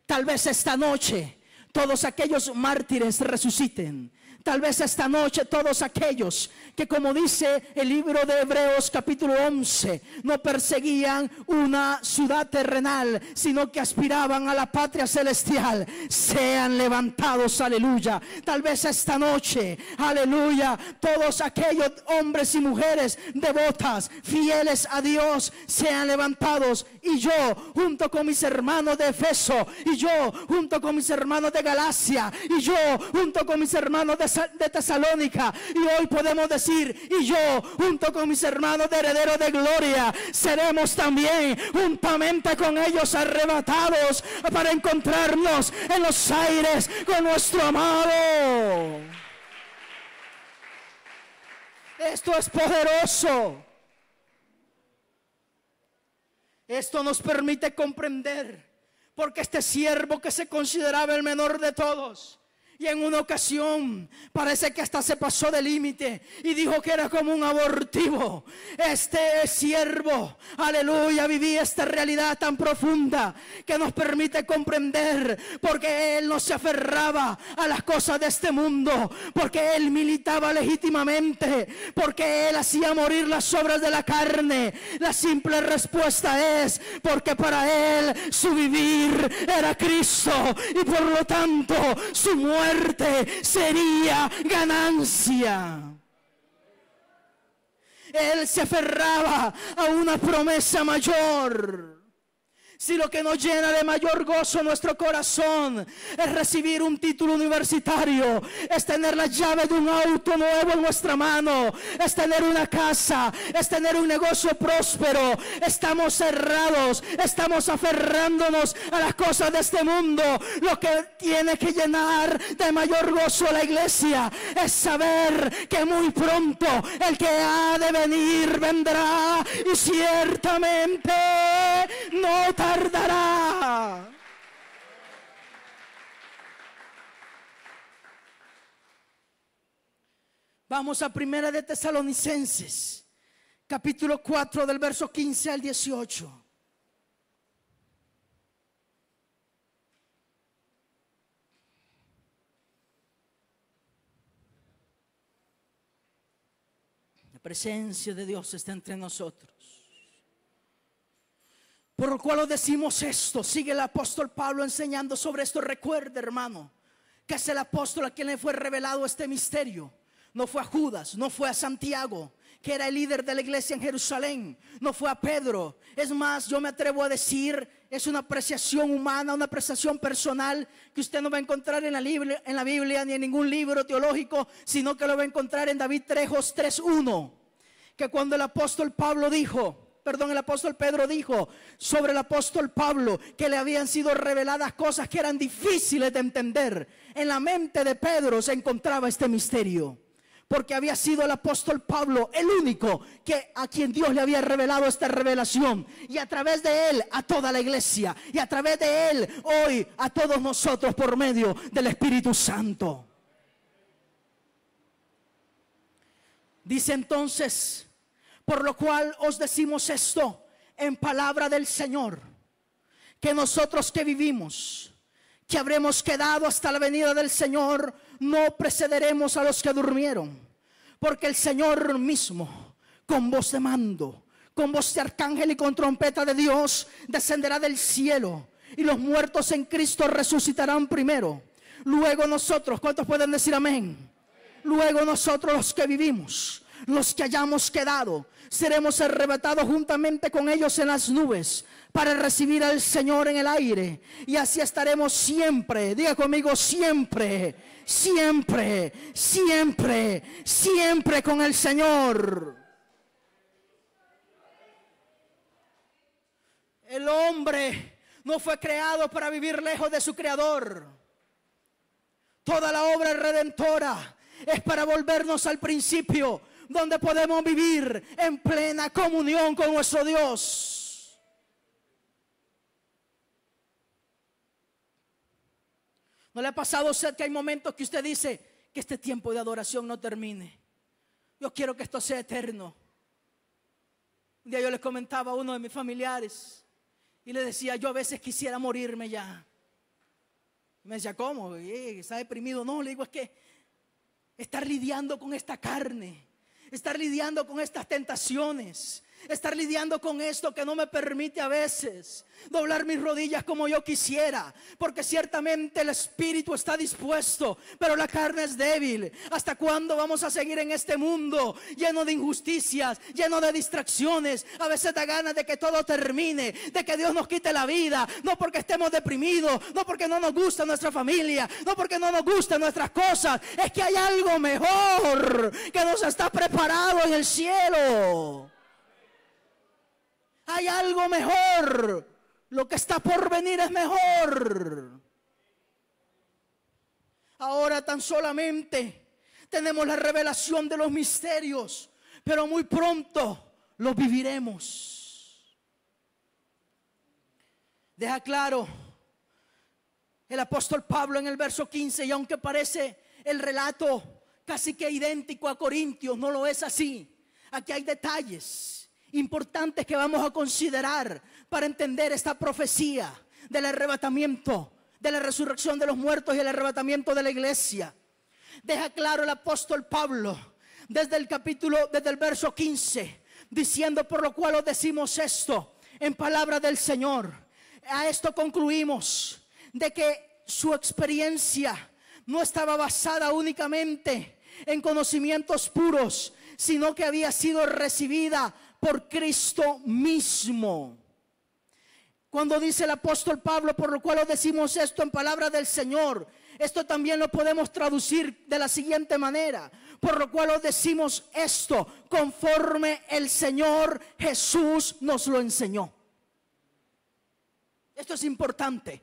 Tal vez esta noche todos aquellos mártires resuciten. Tal vez esta noche todos aquellos que, como dice el libro de Hebreos capítulo 11, no perseguían una ciudad terrenal, sino que aspiraban a la patria celestial, sean levantados, aleluya. Tal vez esta noche, aleluya, todos aquellos hombres y mujeres devotas, fieles a Dios, sean levantados. Y yo, junto con mis hermanos de Efeso, y yo, junto con mis hermanos de Galacia, y yo, junto con mis hermanos de Tesalónica, y hoy podemos decir: y yo, junto con mis hermanos de herederos de gloria, seremos también juntamente con ellos arrebatados para encontrarnos en los aires con nuestro amado. Esto es poderoso. Esto nos permite comprender, porque este siervo que se consideraba el menor de todos, y en una ocasión parece que hasta se pasó de límite y dijo que era como un abortivo. Este siervo, aleluya, vivía esta realidad tan profunda que nos permite comprender, porque él no se aferraba a las cosas de este mundo, porque él militaba legítimamente, porque él hacía morir las obras de la carne. La simple respuesta es: porque para él su vivir era Cristo, y por lo tanto su muerte sería ganancia. Él se aferraba a una promesa mayor. Si lo que nos llena de mayor gozo nuestro corazón es recibir un título universitario, es tener la llave de un auto nuevo en nuestra mano, es tener una casa, es tener un negocio próspero, estamos cerrados, estamos aferrándonos a las cosas de este mundo. Lo que tiene que llenar de mayor gozo a la iglesia es saber que muy pronto el que ha de venir vendrá, y ciertamente no tardará. Vamos a Primera de Tesalonicenses, capítulo 4, del verso 15 al 18. La presencia de Dios está entre nosotros. Por lo cual os decimos esto. Sigue el apóstol Pablo enseñando sobre esto. Recuerde, hermano, que es el apóstol a quien le fue revelado este misterio. No fue a Judas, no fue a Santiago, que era el líder de la iglesia en Jerusalén, no fue a Pedro. Es más, yo me atrevo a decir, es una apreciación humana, una apreciación personal que usted no va a encontrar en la Biblia ni en ningún libro teológico, sino que lo va a encontrar en David Trejos 3:1, que cuando el apóstol Pablo dijo: el apóstol Pedro dijo sobre el apóstol Pablo que le habían sido reveladas cosas que eran difíciles de entender. En la mente de Pedro se encontraba este misterio, porque había sido el apóstol Pablo el único a quien Dios le había revelado esta revelación, y a través de él a toda la iglesia, y a través de él hoy a todos nosotros por medio del Espíritu Santo. Dice entonces: por lo cual os decimos esto en palabra del Señor, que nosotros que vivimos, que habremos quedado hasta la venida del Señor, no precederemos a los que durmieron. Porque el Señor mismo, con voz de mando, con voz de arcángel y con trompeta de Dios, descenderá del cielo, y los muertos en Cristo resucitarán primero. Luego nosotros, ¿cuántos pueden decir amén? Luego nosotros, los que vivimos, los que hayamos quedado, seremos arrebatados juntamente con ellos en las nubes para recibir al Señor en el aire, y así estaremos siempre, diga conmigo, siempre, siempre, siempre, siempre con el Señor. El hombre no fue creado para vivir lejos de su Creador. Toda la obra redentora es para volvernos al principio, donde podemos vivir en plena comunión con nuestro Dios. ¿No le ha pasado a usted que hay momentos que usted dice que este tiempo de adoración no termine? Yo quiero que esto sea eterno. Un día yo les comentaba a uno de mis familiares y le decía: yo a veces quisiera morirme ya. Me decía: ¿cómo? ¿Está deprimido? No, le digo, es que estar lidiando con esta carne, estar lidiando con estas tentaciones, estar lidiando con esto que no me permite a veces doblar mis rodillas como yo quisiera, porque ciertamente el espíritu está dispuesto, pero la carne es débil. ¿Hasta cuándo vamos a seguir en este mundo lleno de injusticias, lleno de distracciones? A veces da ganas de que todo termine, de que Dios nos quite la vida, no porque estemos deprimidos, no porque no nos gusta nuestra familia, no porque no nos gustan nuestras cosas, es que hay algo mejor que nos está preparado en el cielo. Hay algo mejor. Lo que está por venir es mejor. Ahora tan solamente tenemos la revelación de los misterios, pero muy pronto los viviremos. Deja claro el apóstol Pablo en el verso 15, y aunque parece el relato casi que idéntico a Corintios, no lo es así. Aquí hay detalles importantes que vamos a considerar para entender esta profecía del arrebatamiento, de la resurrección de los muertos y el arrebatamiento de la iglesia. Deja claro el apóstol Pablo desde el verso 15, diciendo: por lo cual os decimos esto en palabra del Señor. A esto concluimos de que su experiencia no estaba basada únicamente en conocimientos puros, sino que había sido recibida por Cristo mismo. Cuando dice el apóstol Pablo: por lo cual os decimos esto en palabra del Señor, esto también lo podemos traducir de la siguiente manera: por lo cual os decimos esto conforme el Señor Jesús nos lo enseñó. Esto es importante,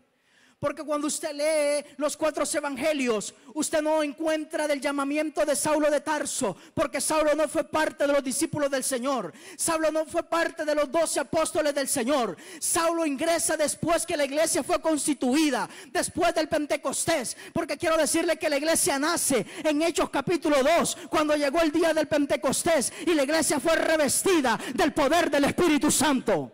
porque cuando usted lee los 4 evangelios, usted no encuentra del llamamiento de Saulo de Tarso, porque Saulo no fue parte de los discípulos del Señor. Saulo no fue parte de los 12 apóstoles del Señor. Saulo ingresa después que la iglesia fue constituida, después del Pentecostés, porque quiero decirle que la iglesia nace en Hechos capítulo 2, cuando llegó el día del Pentecostés y la iglesia fue revestida del poder del Espíritu Santo.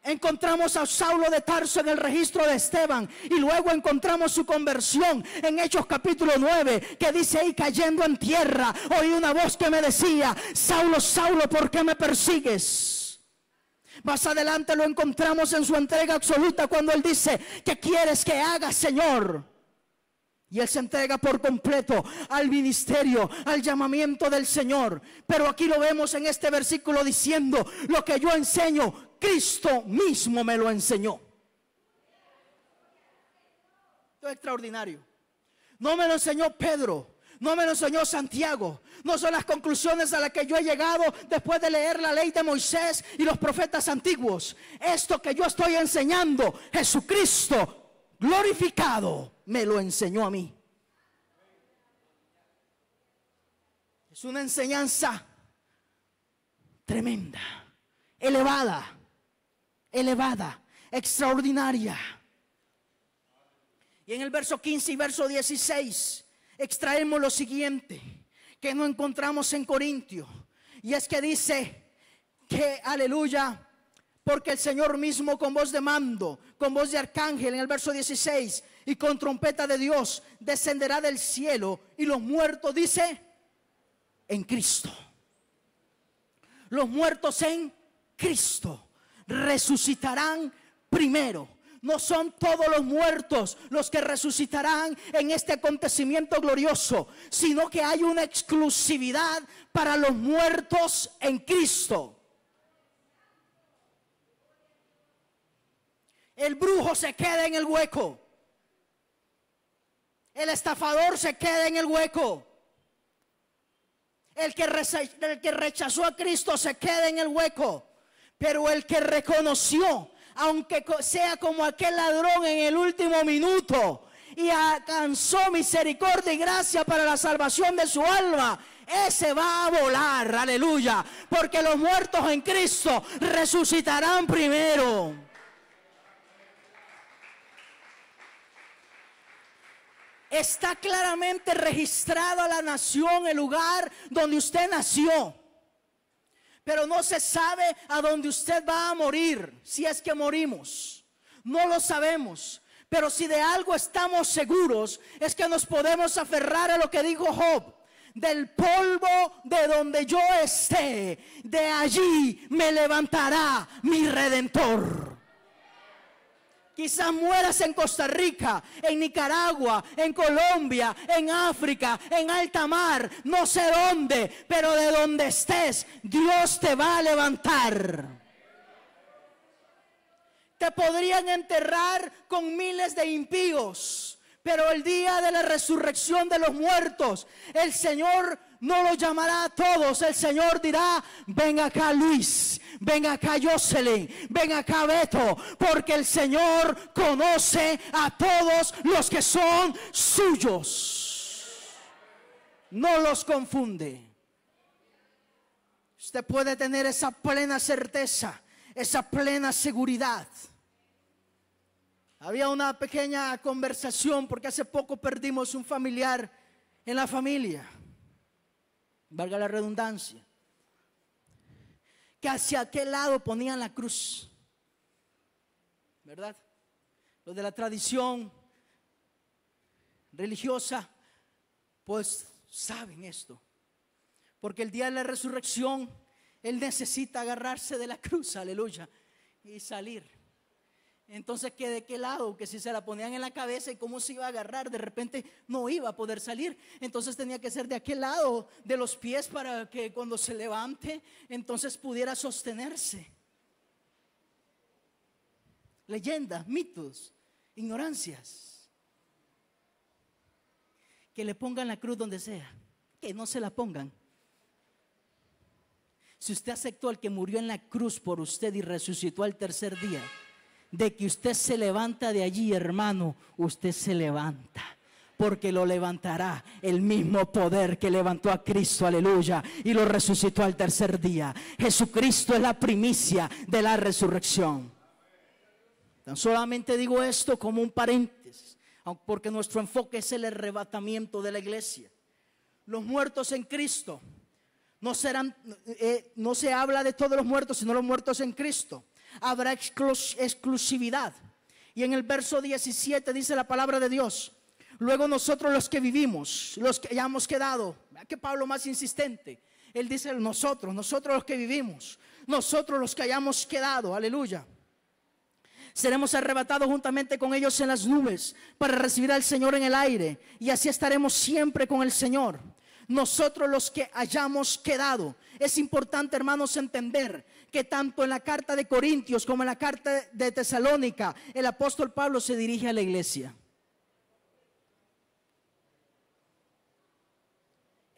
Encontramos a Saulo de Tarso en el registro de Esteban, y luego encontramos su conversión en Hechos capítulo 9, que dice: y cayendo en tierra oí una voz que me decía: Saulo, Saulo, ¿por qué me persigues? Más adelante lo encontramos en su entrega absoluta, cuando él dice: ¿qué quieres que haga, Señor? Y él se entrega por completo al ministerio, al llamamiento del Señor. Pero aquí lo vemos en este versículo diciendo: lo que yo enseño, Cristo mismo me lo enseñó. Esto es extraordinario. No me lo enseñó Pedro, No me lo enseñó Santiago. No son las conclusiones a las que yo he llegado después de leer la ley de Moisés y los profetas antiguos. Esto que yo estoy enseñando, Jesucristo glorificado me lo enseñó a mí. Es una enseñanza tremenda, elevada, extraordinaria. Y en el verso 15 y verso 16 extraemos lo siguiente que no encontramos en Corintios. Y es que dice que, aleluya, porque el Señor mismo con voz de mando, con voz de arcángel, en el verso 16, y con trompeta de Dios, descenderá del cielo, y los muertos, dice, en Cristo. Los muertos en Cristo resucitarán primero. No son todos los muertos los que resucitarán en este acontecimiento glorioso, sino que hay una exclusividad para los muertos en Cristo. El brujo se queda en el hueco. El estafador se queda en el hueco. El que rechazó a Cristo se queda en el hueco. Pero el que reconoció, aunque sea como aquel ladrón en el último minuto, y alcanzó misericordia y gracia para la salvación de su alma, ese va a volar, aleluya, porque los muertos en Cristo resucitarán primero. Está claramente registrada la nación, el lugar donde usted nació. Pero no se sabe a dónde usted va a morir, si es que morimos. No lo sabemos. Pero si de algo estamos seguros, es que nos podemos aferrar a lo que dijo Job. Del polvo de donde yo esté, de allí me levantará mi Redentor. Quizás mueras en Costa Rica, en Nicaragua, en Colombia, en África, en alta mar, no sé dónde, pero de donde estés, Dios te va a levantar. Te podrían enterrar con miles de impíos, pero el día de la resurrección de los muertos, el Señor no los llamará a todos. El Señor dirá: ven acá Luis, ven acá Jocelyn, ven acá Beto, porque el Señor conoce a todos los que son suyos. No los confunde. Usted puede tener esa plena certeza, esa plena seguridad. Había una pequeña conversación porque hace poco perdimos un familiar en la familia, valga la redundancia, que hacia aquel lado ponían la cruz, ¿verdad? Los de la tradición religiosa pues saben esto, porque el día de la resurrección él necesita agarrarse de la cruz, aleluya, y salir. Entonces, ¿que de qué lado? Que si se la ponían en la cabeza, ¿y cómo se iba a agarrar? De repente no iba a poder salir. Entonces tenía que ser de aquel lado de los pies para que cuando se levante, entonces pudiera sostenerse. Leyendas, mitos, ignorancias. Que le pongan la cruz donde sea, que no se la pongan. Si usted aceptó al que murió en la cruz por usted y resucitó al tercer día, de que usted se levanta de allí, hermano, usted se levanta, porque lo levantará el mismo poder que levantó a Cristo, aleluya, y lo resucitó al tercer día. Jesucristo es la primicia de la resurrección. Tan solamente digo esto como un paréntesis, porque nuestro enfoque es el arrebatamiento de la iglesia. Los muertos en Cristo no serán, no se habla de todos los muertos, sino los muertos en Cristo. Habrá exclusividad. Y en el verso 17 dice la palabra de Dios: luego nosotros los que vivimos, los que hayamos quedado. ¿Verdad que Pablo más insistente? Él dice nosotros los que vivimos, nosotros los que hayamos quedado, aleluya, seremos arrebatados juntamente con ellos en las nubes para recibir al Señor en el aire, y así estaremos siempre con el Señor. Nosotros los que hayamos quedado. Es importante, hermanos, entender que tanto en la carta de Corintios como en la carta de Tesalónica, el apóstol Pablo se dirige a la iglesia.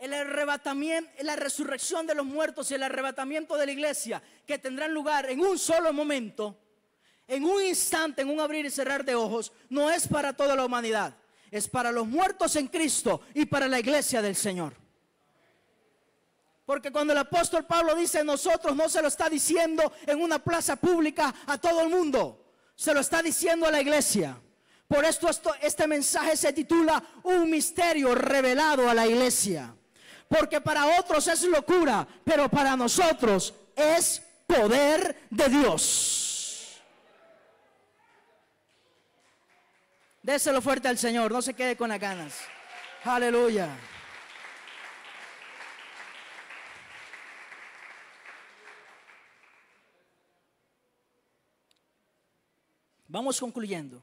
el arrebatamiento, la resurrección de los muertos y el arrebatamiento de la iglesia, que tendrán lugar en un solo momento, en un instante, en un abrir y cerrar de ojos, no es para toda la humanidad, es para los muertos en Cristo y para la iglesia del Señor. Porque cuando el apóstol Pablo dice nosotros, no se lo está diciendo en una plaza pública a todo el mundo, se lo está diciendo a la iglesia. Por esto este mensaje se titula Un misterio revelado a la iglesia. Porque para otros es locura, pero para nosotros es poder de Dios. Déselo fuerte al Señor, no se quede con las ganas. Aleluya. Vamos concluyendo.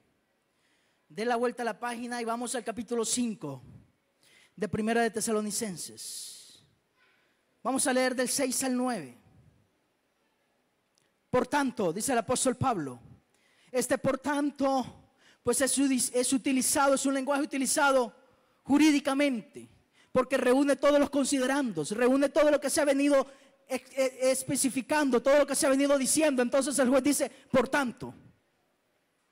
Dé la vuelta a la página y vamos al capítulo 5 de Primera de Tesalonicenses. Vamos a leer del 6 al 9. Por tanto, dice el apóstol Pablo, por tanto, pues es utilizado, es un lenguaje utilizado jurídicamente, porque reúne todos los considerandos, reúne todo lo que se ha venido especificando, todo lo que se ha venido diciendo. Entonces el juez dice, por tanto,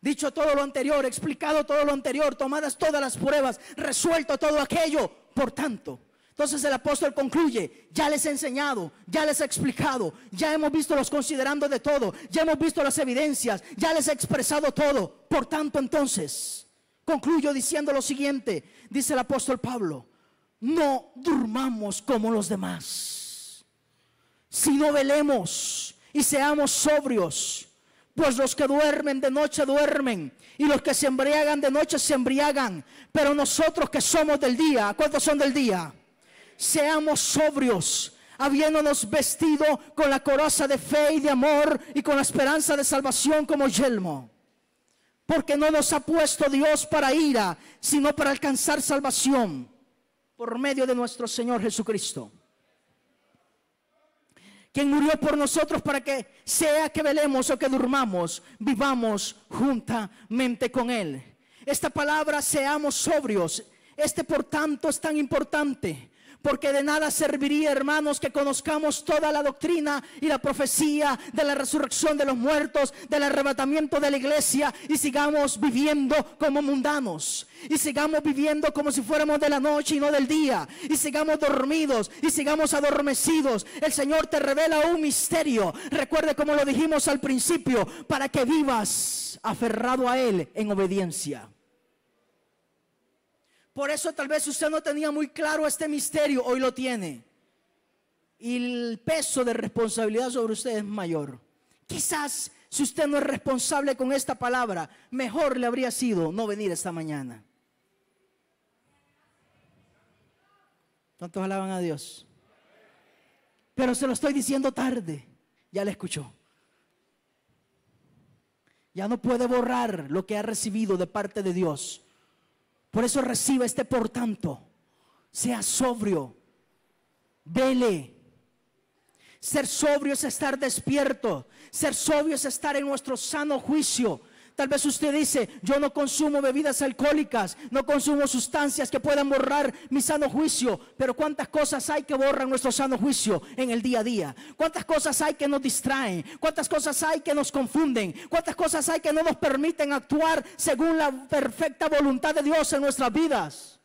dicho todo lo anterior, explicado todo lo anterior, tomadas todas las pruebas, resuelto todo aquello, por tanto. Entonces el apóstol concluye, ya les he enseñado, ya les he explicado, ya hemos visto los considerando de todo, ya hemos visto las evidencias, ya les he expresado todo. Por tanto, entonces, concluyo diciendo lo siguiente, dice el apóstol Pablo, no durmamos como los demás, sino velemos y seamos sobrios. Pues los que duermen de noche duermen, y los que se embriagan de noche se embriagan. Pero nosotros que somos del día, ¿cuántos son del día? Seamos sobrios, habiéndonos vestido con la coraza de fe y de amor, y con la esperanza de salvación como yelmo. Porque no nos ha puesto Dios para ira, sino para alcanzar salvación por medio de nuestro Señor Jesucristo, quien murió por nosotros para que sea que velemos o que durmamos, vivamos juntamente con Él. Esta palabra seamos sobrios, por tanto es tan importante, porque de nada serviría, hermanos, que conozcamos toda la doctrina y la profecía de la resurrección de los muertos, del arrebatamiento de la iglesia, y sigamos viviendo como mundanos, y sigamos viviendo como si fuéramos de la noche y no del día, y sigamos dormidos y sigamos adormecidos. El Señor te revela un misterio, recuerde como lo dijimos al principio, para que vivas aferrado a Él en obediencia. Por eso tal vez usted no tenía muy claro este misterio, hoy lo tiene. Y el peso de responsabilidad sobre usted es mayor. Quizás si usted no es responsable con esta palabra, mejor le habría sido no venir esta mañana. ¿Cuántos alaban a Dios? Pero se lo estoy diciendo tarde, ya le escuchó. Ya no puede borrar lo que ha recibido de parte de Dios. Por eso reciba por tanto, sea sobrio, vele. Ser sobrio es estar despierto, ser sobrio es estar en nuestro sano juicio. Tal vez usted dice, yo no consumo bebidas alcohólicas, no consumo sustancias que puedan borrar mi sano juicio. Pero ¿cuántas cosas hay que borran nuestro sano juicio en el día a día? ¿Cuántas cosas hay que nos distraen? ¿Cuántas cosas hay que nos confunden? ¿Cuántas cosas hay que no nos permiten actuar según la perfecta voluntad de Dios en nuestras vidas?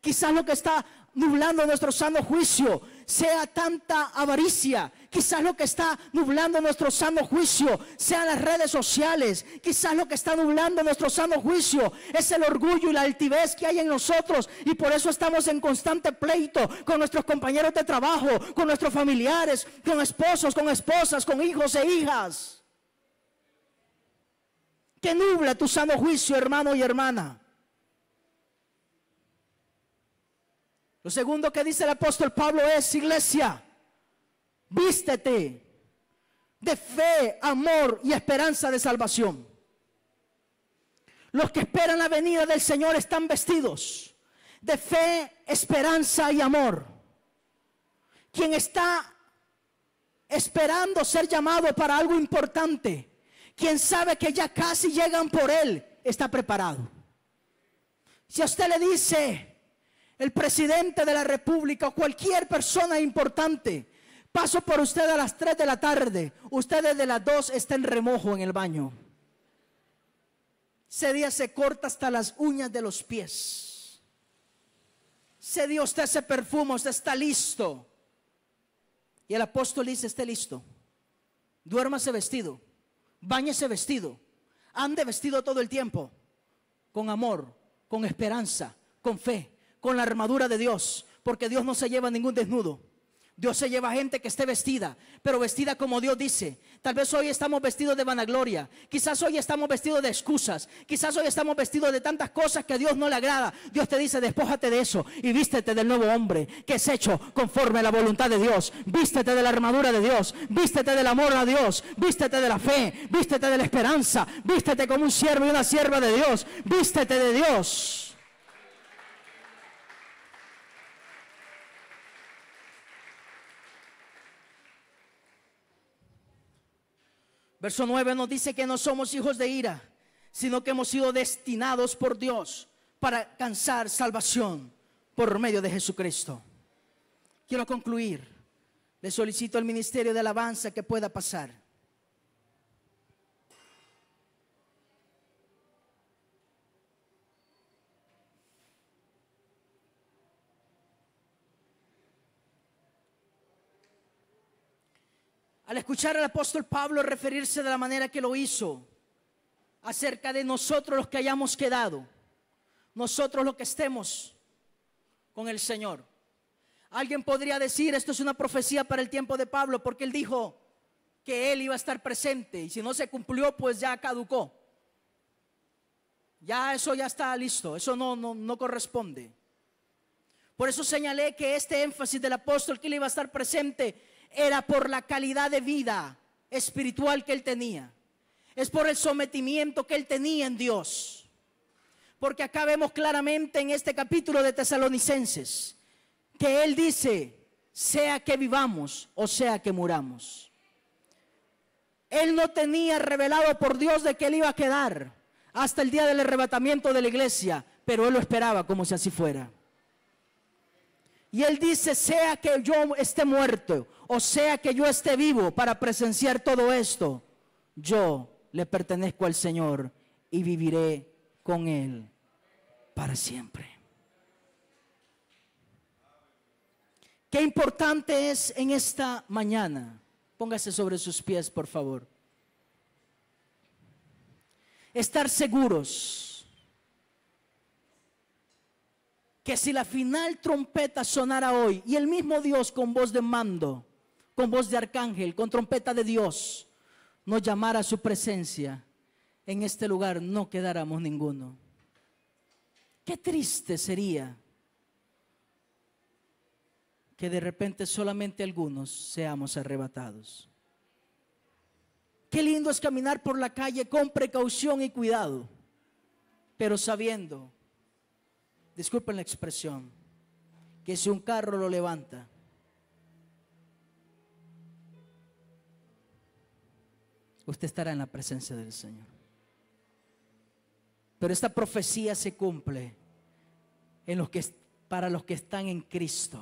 Quizás lo que está nublando nuestro sano juicio sea tanta avaricia. Quizás lo que está nublando nuestro sano juicio sean las redes sociales. Quizás lo que está nublando nuestro sano juicio es el orgullo y la altivez que hay en nosotros, y por eso estamos en constante pleito con nuestros compañeros de trabajo, con nuestros familiares, con esposos, con esposas, con hijos e hijas. ¿Qué nubla tu sano juicio, hermano y hermana? Lo segundo que dice el apóstol Pablo es, iglesia, vístete de fe, amor y esperanza de salvación. Los que esperan la venida del Señor están vestidos de fe, esperanza y amor. Quien está esperando ser llamado para algo importante, quien sabe que ya casi llegan por él, está preparado. Si a usted le dice, el presidente de la República o cualquier persona importante, paso por usted a las 3 de la tarde, usted desde las 2 está en remojo en el baño. Ese día se corta hasta las uñas de los pies. Ese día usted se perfuma, usted está listo. Y el apóstol dice, esté listo. Duérmase vestido, báñese vestido, ande vestido todo el tiempo, con amor, con esperanza, con fe, con la armadura de Dios, porque Dios no se lleva ningún desnudo. Dios se lleva gente que esté vestida, pero vestida como Dios dice. Tal vez hoy estamos vestidos de vanagloria, quizás hoy estamos vestidos de excusas, quizás hoy estamos vestidos de tantas cosas que a Dios no le agrada. Dios te dice, despójate de eso y vístete del nuevo hombre que es hecho conforme a la voluntad de Dios. Vístete de la armadura de Dios, vístete del amor a Dios, vístete de la fe, vístete de la esperanza, vístete como un siervo y una sierva de Dios, vístete de Dios. Verso 9 nos dice que no somos hijos de ira, sino que hemos sido destinados por Dios para alcanzar salvación por medio de Jesucristo. Quiero concluir. Le solicito al ministerio de alabanza que pueda pasar. Al escuchar al apóstol Pablo referirse de la manera que lo hizo acerca de nosotros los que hayamos quedado, nosotros los que estemos con el Señor, alguien podría decir, esto es una profecía para el tiempo de Pablo, porque él dijo que él iba a estar presente y si no se cumplió, pues ya caducó. Ya eso ya está listo, eso no corresponde. Por eso señalé que este énfasis del apóstol que él iba a estar presente era por la calidad de vida espiritual que él tenía. Es por el sometimiento que él tenía en Dios. Porque acá vemos claramente en este capítulo de Tesalonicenses que él dice, sea que vivamos o sea que muramos. Él no tenía revelado por Dios de que él iba a quedar hasta el día del arrebatamiento de la iglesia, pero él lo esperaba como si así fuera. Y él dice, sea que yo esté muerto o sea que yo esté vivo para presenciar todo esto, yo le pertenezco al Señor y viviré con Él para siempre. Qué importante es en esta mañana, póngase sobre sus pies por favor, estar seguros que si la final trompeta sonara hoy y el mismo Dios con voz de mando, con voz de arcángel, con trompeta de Dios, nos llamara a su presencia, en este lugar no quedáramos ninguno. Qué triste sería que de repente solamente algunos seamos arrebatados. Qué lindo es caminar por la calle con precaución y cuidado, pero sabiendo, disculpen la expresión, que si un carro lo levanta, usted estará en la presencia del Señor. Pero esta profecía se cumple para los que están en Cristo,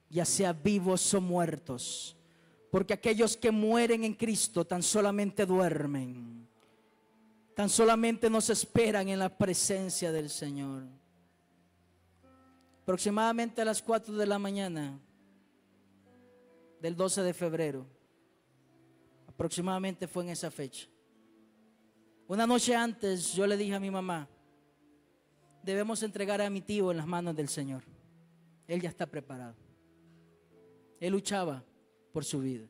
ya sea vivos o muertos, porque aquellos que mueren en Cristo tan solamente duermen, tan solamente nos esperan en la presencia del Señor. Aproximadamente a las 4 de la mañana del 12 de febrero, aproximadamente fue en esa fecha. Una noche antes yo le dije a mi mamá, debemos entregar a mi tío en las manos del Señor. Él ya está preparado. Él luchaba por su vida.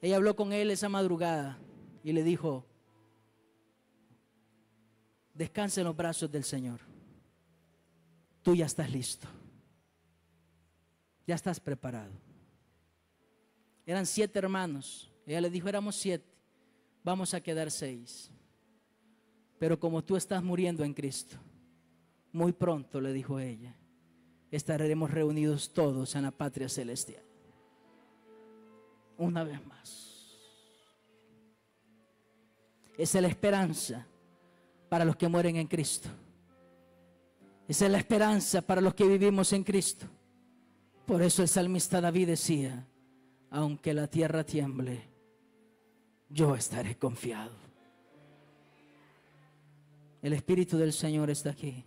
Ella habló con él esa madrugada y le dijo, descansa en los brazos del Señor. Tú ya estás listo. Ya estás preparado. Eran 7 hermanos. Ella le dijo, éramos 7. Vamos a quedar 6. Pero como tú estás muriendo en Cristo, muy pronto, le dijo ella, estaremos reunidos todos en la patria celestial. Una vez más. Esa es la esperanza para los que mueren en Cristo. Esa es la esperanza para los que vivimos en Cristo. Por eso el salmista David decía, aunque la tierra tiemble, yo estaré confiado. El Espíritu del Señor está aquí.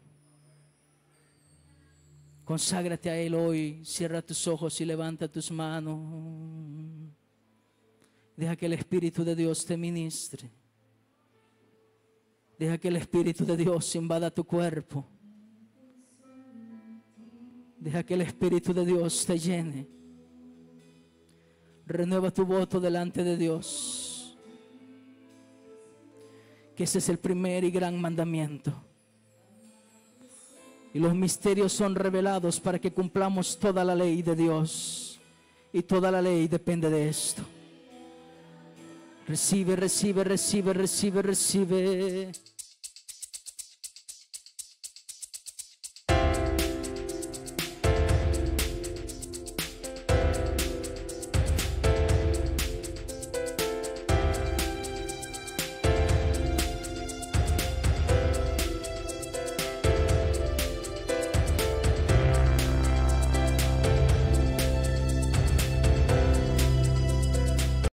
Conságrate a Él hoy, cierra tus ojos y levanta tus manos. Deja que el Espíritu de Dios te ministre. Deja que el Espíritu de Dios invada tu cuerpo. Deja que el Espíritu de Dios te llene. Renueva tu voto delante de Dios. Que ese es el primer y gran mandamiento. Y los misterios son revelados para que cumplamos toda la ley de Dios. Y toda la ley depende de esto. Recibe, recibe, recibe, recibe, recibe.